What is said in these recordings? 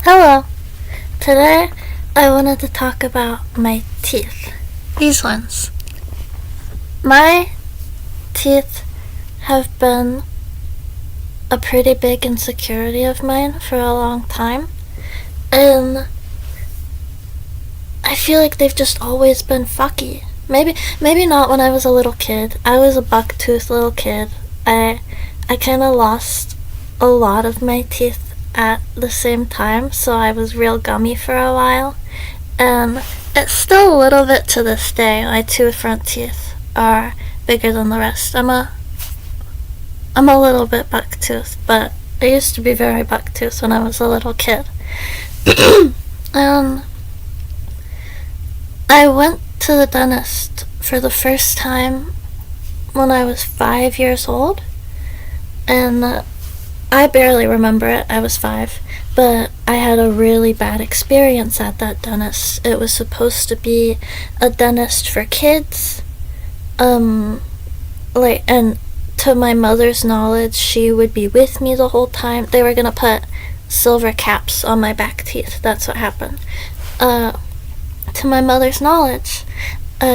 Hello. Today I wanted to talk about my teeth. These ones. My teeth have been a pretty big insecurity of mine for a long time. And I feel like they've just always been fucky. Maybe not when I was a little kid. I was a buck-toothed little kid. I kind of lost a lot of my teeth at the same time, so I was real gummy for a while. And it's still a little bit to this day. My two front teeth are bigger than the rest. I'm a little bit buck-toothed, but I used to be very buck-toothed when I was a little kid. And I went to the dentist for the first time when I was 5 years old, and I barely remember it. I was 5, but I had a really bad experience at that dentist. It was supposed to be a dentist for kids, and to my mother's knowledge, she would be with me the whole time. They were gonna put silver caps on my back teeth. That's what happened. To my mother's knowledge,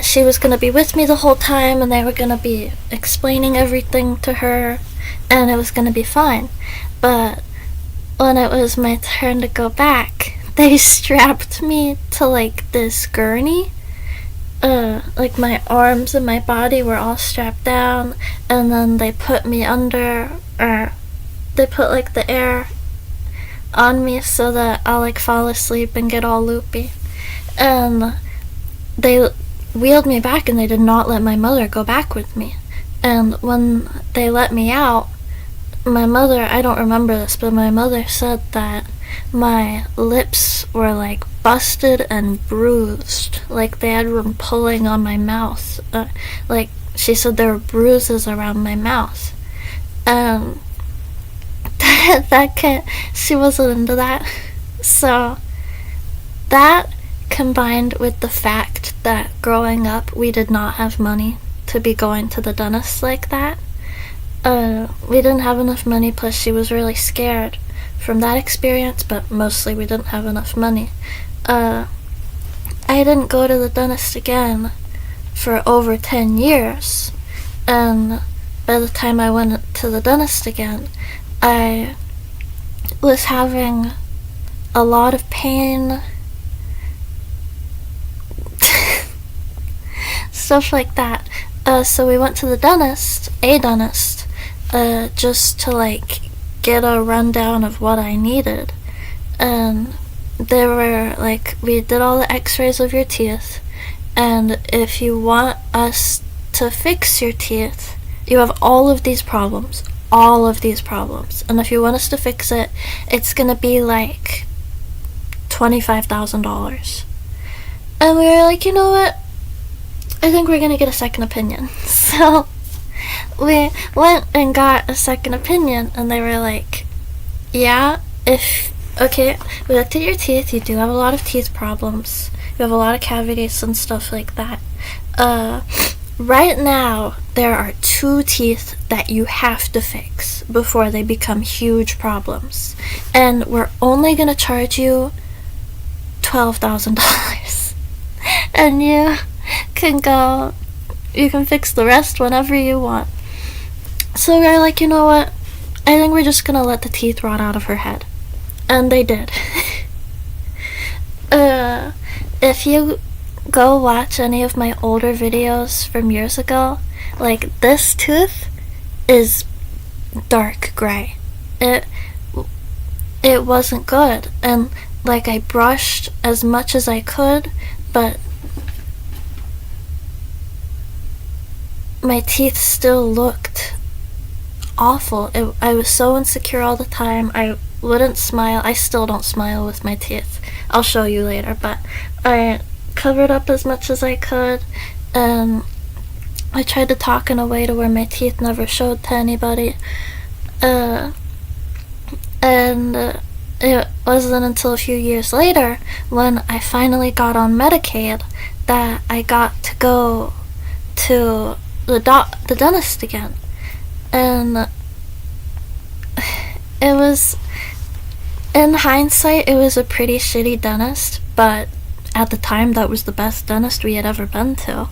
she was gonna be with me the whole time, and they were gonna be explaining everything to her, and it was gonna be fine. But when it was my turn to go back, they strapped me to this gurney. My arms and my body were all strapped down, and then they put me under, or they put the air on me so that I'll fall asleep and get all loopy. And they wheeled me back, and they did not let my mother go back with me. And when they let me out, my mother, I don't remember this, but my mother said that my lips were busted and bruised, they had room pulling on my mouth. She said there were bruises around my mouth. And she wasn't into that. So that, combined with the fact that growing up we did not have money to be going to the dentist like that. We didn't have enough money, plus she was really scared from that experience, but mostly we didn't have enough money. I didn't go to the dentist again for over 10 years, and by the time I went to the dentist again, I was having a lot of pain, stuff like that. So we went to the dentist, just to get a rundown of what I needed. And they were we did all the x-rays of your teeth, and if you want us to fix your teeth, you have all of these problems, and if you want us to fix it, it's gonna be $25,000. And we were you know what? I think we're gonna get a second opinion. So we went and got a second opinion, and they were yeah, okay, we looked at your teeth, you do have a lot of teeth problems, you have a lot of cavities and stuff like that. Right now, there are 2 teeth that you have to fix before they become huge problems, and we're only gonna charge you $12,000. And you can fix the rest whenever you want. So we're you know what? I think we're just gonna let the teeth rot out of her head. And they did. If you go watch any of my older videos from years ago, this tooth is dark gray. It wasn't good. And I brushed as much as I could, but my teeth still looked awful. I was so insecure all the time. I wouldn't smile. I still don't smile with my teeth. I'll show you later, but I covered up as much as I could, and I tried to talk in a way to where my teeth never showed to anybody. And it wasn't until a few years later, when I finally got on Medicaid, that I got to go to the dentist again. And it In hindsight, it was a pretty shitty dentist, but at the time, that was the best dentist we had ever been to.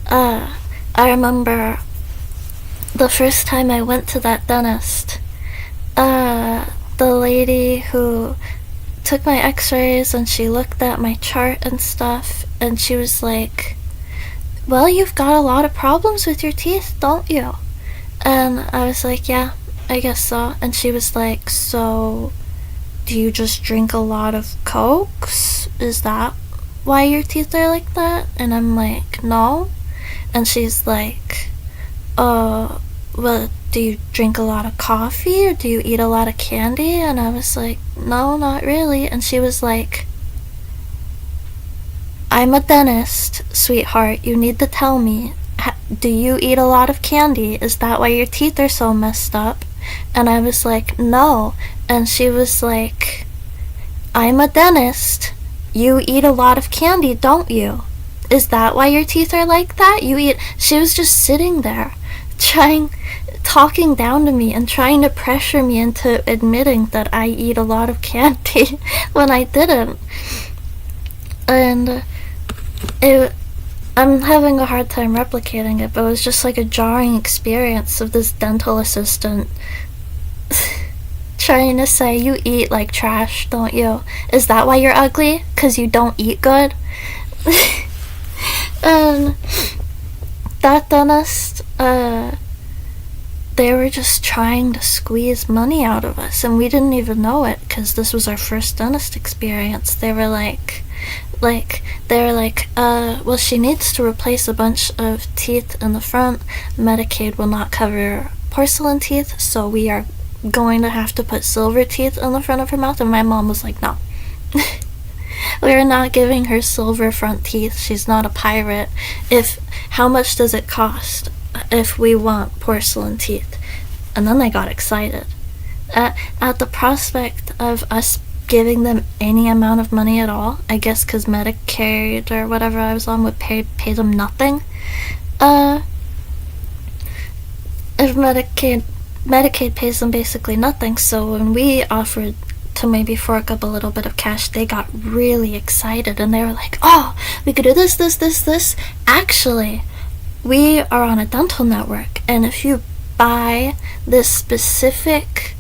I remember the first time I went to that dentist, the lady who took my x-rays and she looked at my chart and stuff, and she was like, well, you've got a lot of problems with your teeth, don't you? And I was like, yeah, I guess so. And she was like, so do you just drink a lot of Cokes? Is that why your teeth are like that? And I'm like, no. And she's like, well, do you drink a lot of coffee or do you eat a lot of candy? And I was like, no, not really. And she was like, I'm a dentist, sweetheart. You need to tell me, do you eat a lot of candy? Is that why your teeth are so messed up? And I was like, no. And she was like, I'm a dentist. You eat a lot of candy, don't you? Is that why your teeth are like that? She was just sitting there, talking down to me and trying to pressure me into admitting that I eat a lot of candy when I didn't. And I'm having a hard time replicating it, but it was just like a jarring experience of this dental assistant trying to say, you eat like trash, don't you? Is that why you're ugly? 'Cause you don't eat good? And that dentist, they were just trying to squeeze money out of us, and we didn't even know it, because this was our first dentist experience. They were like, well, she needs to replace a bunch of teeth in the front. Medicaid will not cover porcelain teeth, so we are going to have to put silver teeth in the front of her mouth. And my mom was like, no. We're not giving her silver front teeth. She's not a pirate. How much does it cost if we want porcelain teeth? And then they got excited. At the prospect of us giving them any amount of money at all, I guess because Medicaid or whatever I was on would pay them nothing. If Medicaid pays them basically nothing, so when we offered to maybe fork up a little bit of cash, they got really excited and they were like, oh, we could do this. Actually, we are on a dental network, and if you buy this specific,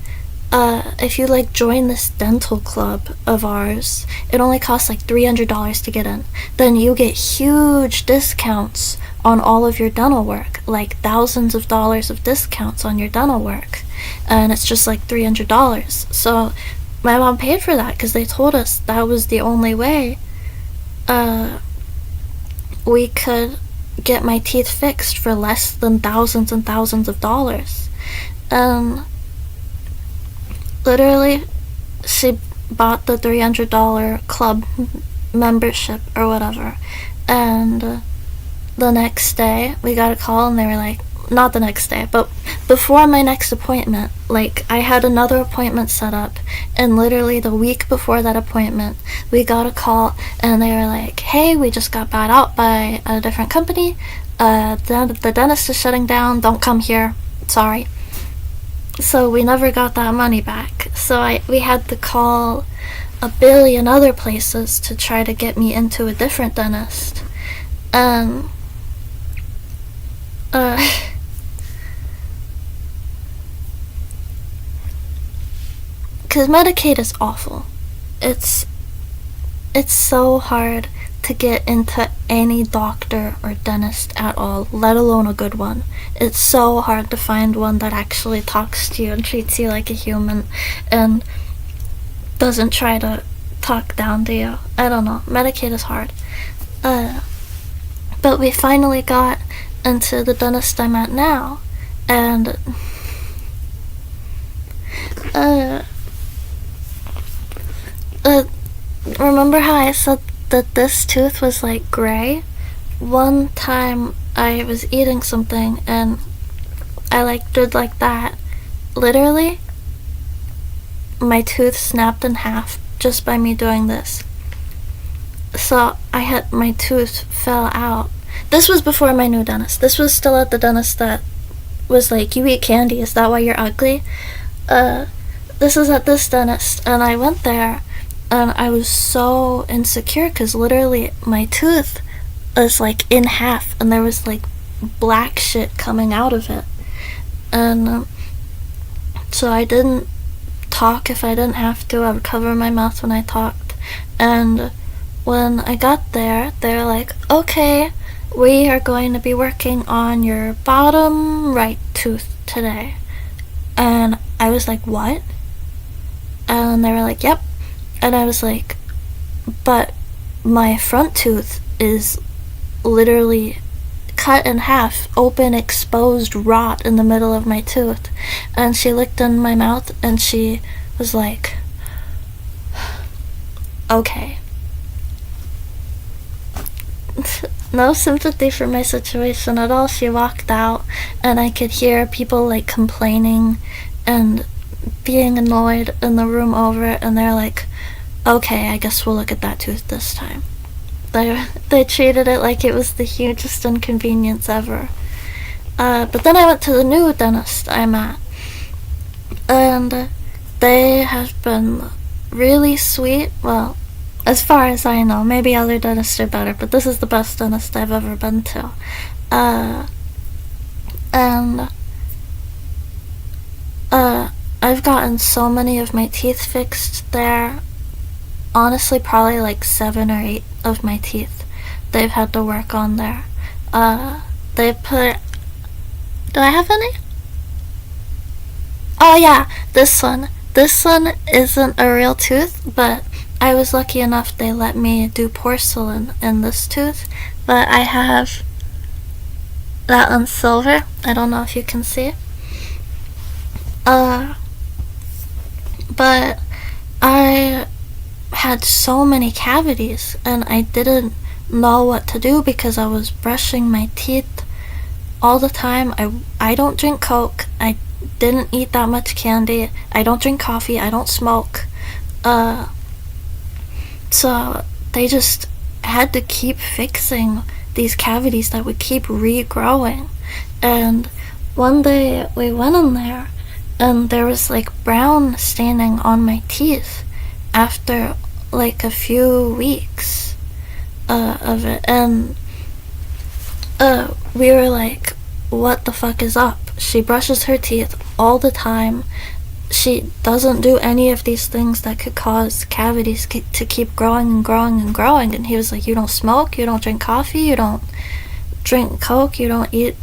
if you join this dental club of ours, it only costs $300 to get in. Then you get huge discounts on all of your dental work, thousands of dollars of discounts on your dental work, and it's just $300. So my mom paid for that because they told us that was the only way we could get my teeth fixed for less than thousands and thousands of dollars. Literally, she bought the $300 club membership or whatever, and the next day we got a call and they were like, not the next day, but before my next appointment, I had another appointment set up, and literally the week before that appointment, we got a call and they were like, hey, we just got bought out by a different company, the dentist is shutting down, don't come here, sorry. So we never got that money back. So we had to call a billion other places to try to get me into a different dentist. Because Medicaid is awful. It's so hard to get into any doctor or dentist at all, let alone a good one. It's so hard to find one that actually talks to you and treats you like a human and doesn't try to talk down to you. I don't know. Medicaid is hard. But we finally got into the dentist I'm at now, and remember how I said that this tooth was gray? One time I was eating something and I did that. Literally, my tooth snapped in half just by me doing this. So my tooth fell out. This was before my new dentist. This was still at the dentist that was you eat candy, is that why you're ugly? this is at this dentist, and I went there, and I was so insecure because literally my tooth was like in half, and there was like black shit coming out of it. And so I didn't talk if I didn't have to. I would cover my mouth when I talked. And when I got there, they're like, okay, we are going to be working on your bottom right tooth today. And I was like, what? And they were like, yep. And I was like, but my front tooth is literally cut in half, open, exposed, rot in the middle of my tooth. And she looked in my mouth and she was like, okay. No sympathy for my situation at all. She walked out, and I could hear people like complaining and being annoyed in the room over it, and they're like, okay, I guess we'll look at that tooth this time. They treated it like it was the hugest inconvenience ever. But then I went to the new dentist I'm at, and they have been really sweet. Well, as far as I know, maybe other dentists are better, but this is the best dentist I've ever been to. And I've gotten so many of my teeth fixed there. Honestly, probably like 7 or 8 of my teeth they've had to work on there. They put... Do I have any? Oh yeah, this one. This one isn't a real tooth, but I was lucky enough they let me do porcelain in this tooth. But I have that one's silver. I don't know if you can see. But I had so many cavities, and I didn't know what to do because I was brushing my teeth all the time. I don't drink Coke. I didn't eat that much candy. I don't drink coffee. I don't smoke. So they just had to keep fixing these cavities that would keep regrowing. And one day we went in there, and there was like brown staining on my teeth after like a few weeks of it. And we were like, what the fuck is up? She brushes her teeth all the time. She doesn't do any of these things that could cause cavities to keep growing and growing and growing. And he was like, you don't smoke, you don't drink coffee, you don't drink Coke, you don't eat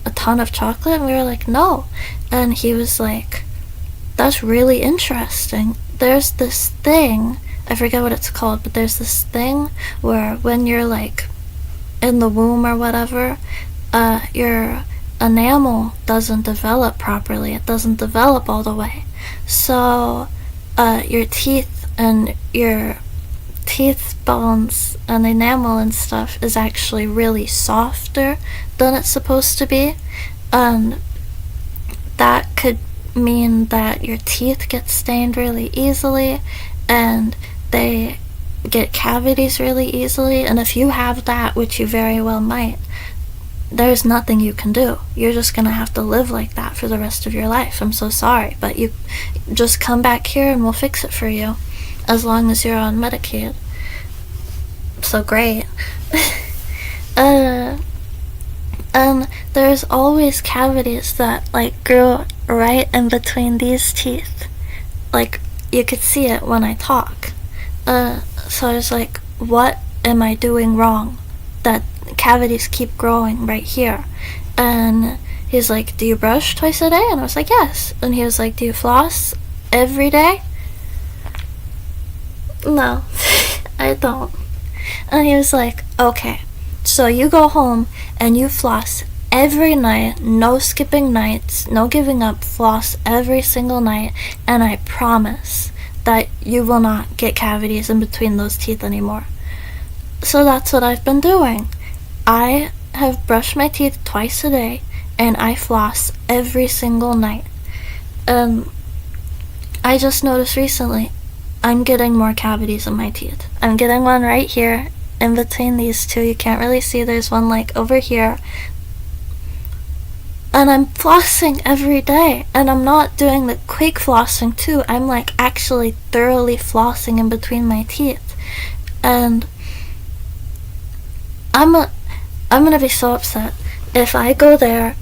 a ton of chocolate. And we were like, no. And he was like, that's really interesting. There's this thing, I forget what it's called, but there's this thing where when you're like in the womb or whatever, your enamel doesn't develop properly. It doesn't develop all the way. So your teeth and your teeth bones and enamel and stuff is actually really softer than it's supposed to be. And that could mean that your teeth get stained really easily, and they get cavities really easily. And if you have that, which you very well might, there's nothing you can do. You're just gonna have to live like that for the rest of your life. I'm so sorry, but you just come back here and we'll fix it for you, as long as you're on Medicaid. So great. And there's always cavities that like grew right in between these teeth. Like, you could see it when I talk. So I was like, what am I doing wrong that cavities keep growing right here? And he's like, do you brush twice a day? And I was like, yes. And he was like, do you floss every day? No, I don't. And he was like, okay, so you go home and you floss every night, no skipping nights, no giving up, floss every single night, and I promise that you will not get cavities in between those teeth anymore. So that's what I've been doing. I have brushed my teeth twice a day, and I floss every single night. I just noticed recently I'm getting more cavities in my teeth. I'm getting one right here in between these two. You can't really see, there's one like over here. And I'm flossing every day, and I'm not doing the quick flossing too. I'm like actually thoroughly flossing in between my teeth. And I'm gonna be so upset if I go there,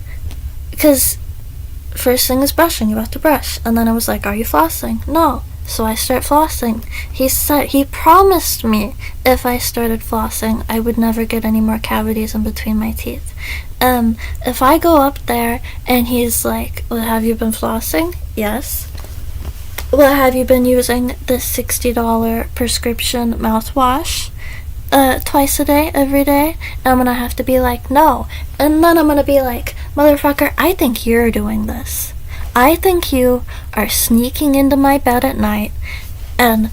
because first thing is brushing. You have to brush. And then I was like, are you flossing? No. So I start flossing. He promised me if I started flossing, I would never get any more cavities in between my teeth. If I go up there and he's like, well, have you been flossing? Yes. Well, have you been using the $60 prescription mouthwash twice a day, every day? And I'm gonna have to be like, no. And then I'm gonna be like, motherfucker, I think you're doing this. I think you are sneaking into my bed at night and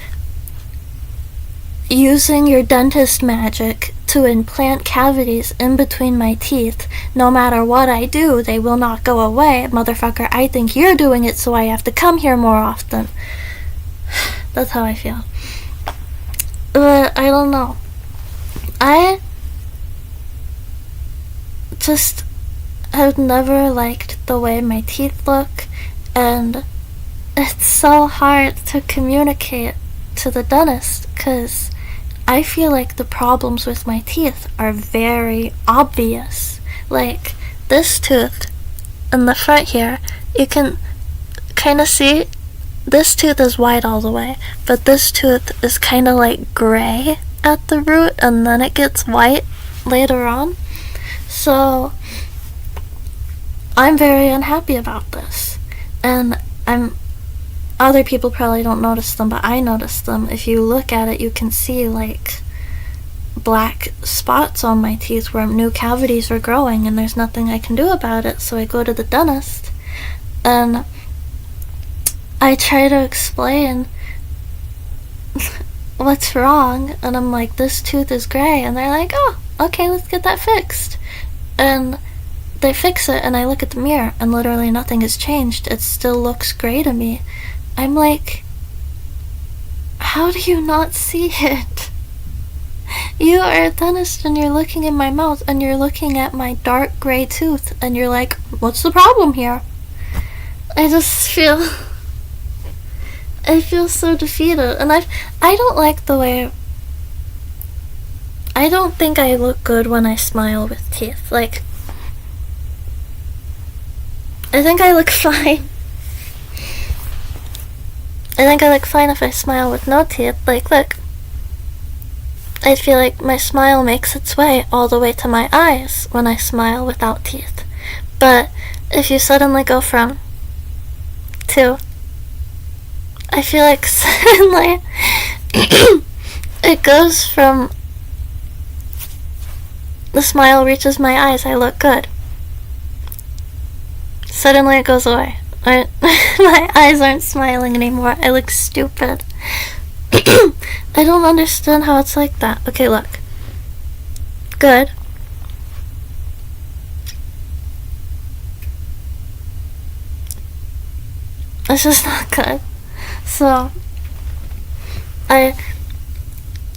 using your dentist magic to implant cavities in between my teeth. No matter what I do, they will not go away. Motherfucker, I think you're doing it, so I have to come here more often. That's how I feel. But I don't know. I just have never liked the way my teeth look, and it's so hard to communicate to the dentist because I feel like the problems with my teeth are very obvious. Like this tooth in the front here, you can kind of see this tooth is white all the way, but this tooth is kind of like gray at the root, and then it gets white later on. So I'm very unhappy about this, and other people probably don't notice them, but I notice them. If you look at it, you can see like black spots on my teeth where new cavities are growing, and there's nothing I can do about it. So I go to the dentist and I try to explain what's wrong, and I'm like, this tooth is gray, and they're like, oh, okay, let's get that fixed. And they fix it, and I look at the mirror, and literally nothing has changed. It still looks gray to me. I'm like, how do you not see it? You are a dentist, and you're looking in my mouth, and you're looking at my dark gray tooth, and you're like, what's the problem here? I feel so defeated, and I don't like the way, I don't think I look good when I smile with teeth. Like, I think I look fine. I think I look fine if I smile with no teeth. Like, look. I feel like my smile makes its way all the way to my eyes when I smile without teeth. But if you suddenly go from to, I feel like suddenly it goes from the smile reaches my eyes, I look good. Suddenly it goes away. My eyes aren't smiling anymore. I look stupid. I don't understand how it's like that. Okay, look. Good. It's just not good. So, I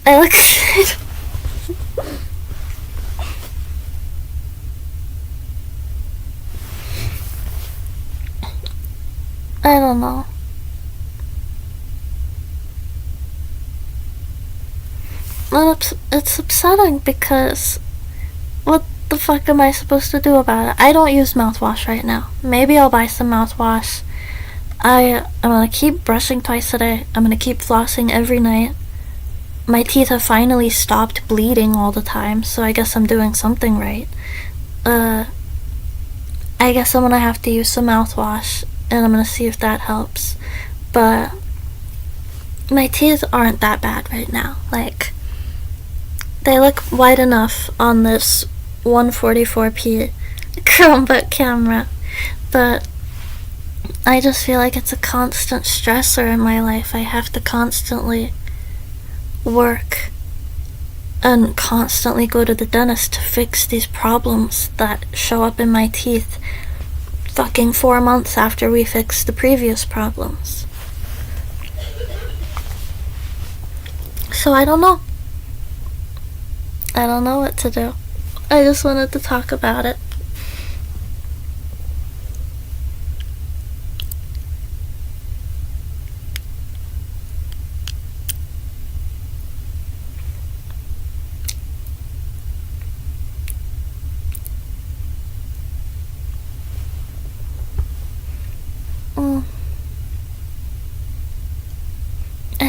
look I don't know. And it's upsetting because what the fuck am I supposed to do about it? I don't use mouthwash right now. Maybe I'll buy some mouthwash. I'm gonna keep brushing twice a day. I'm gonna keep flossing every night. My teeth have finally stopped bleeding all the time, so I guess I'm doing something right. I guess I'm gonna have to use some mouthwash, and I'm gonna see if that helps. But my teeth aren't that bad right now. Like, they look white enough on this 144p Chromebook camera, but I just feel like it's a constant stressor in my life. I have to constantly work and constantly go to the dentist to fix these problems that show up in my teeth fucking 4 months after we fixed the previous problems. So I don't know. I don't know what to do. I just wanted to talk about it.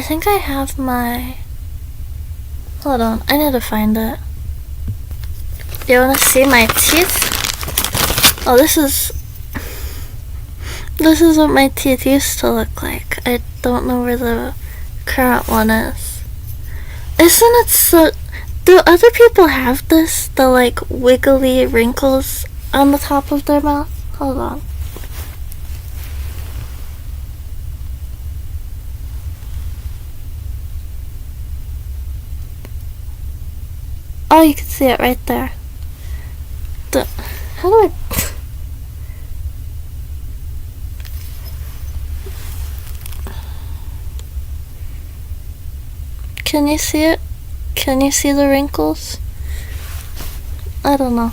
think I have my... Hold on, I need to find it. You wanna see my teeth? Oh, this is what my teeth used to look like. I don't know where the current one is. Isn't it so... Do other people have this? The, like, wiggly wrinkles on the top of their mouth? Hold on. Oh, you can see it right there. How do I... Can you see it? Can you see the wrinkles? I don't know.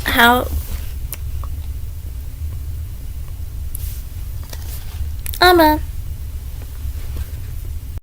How... Oh man.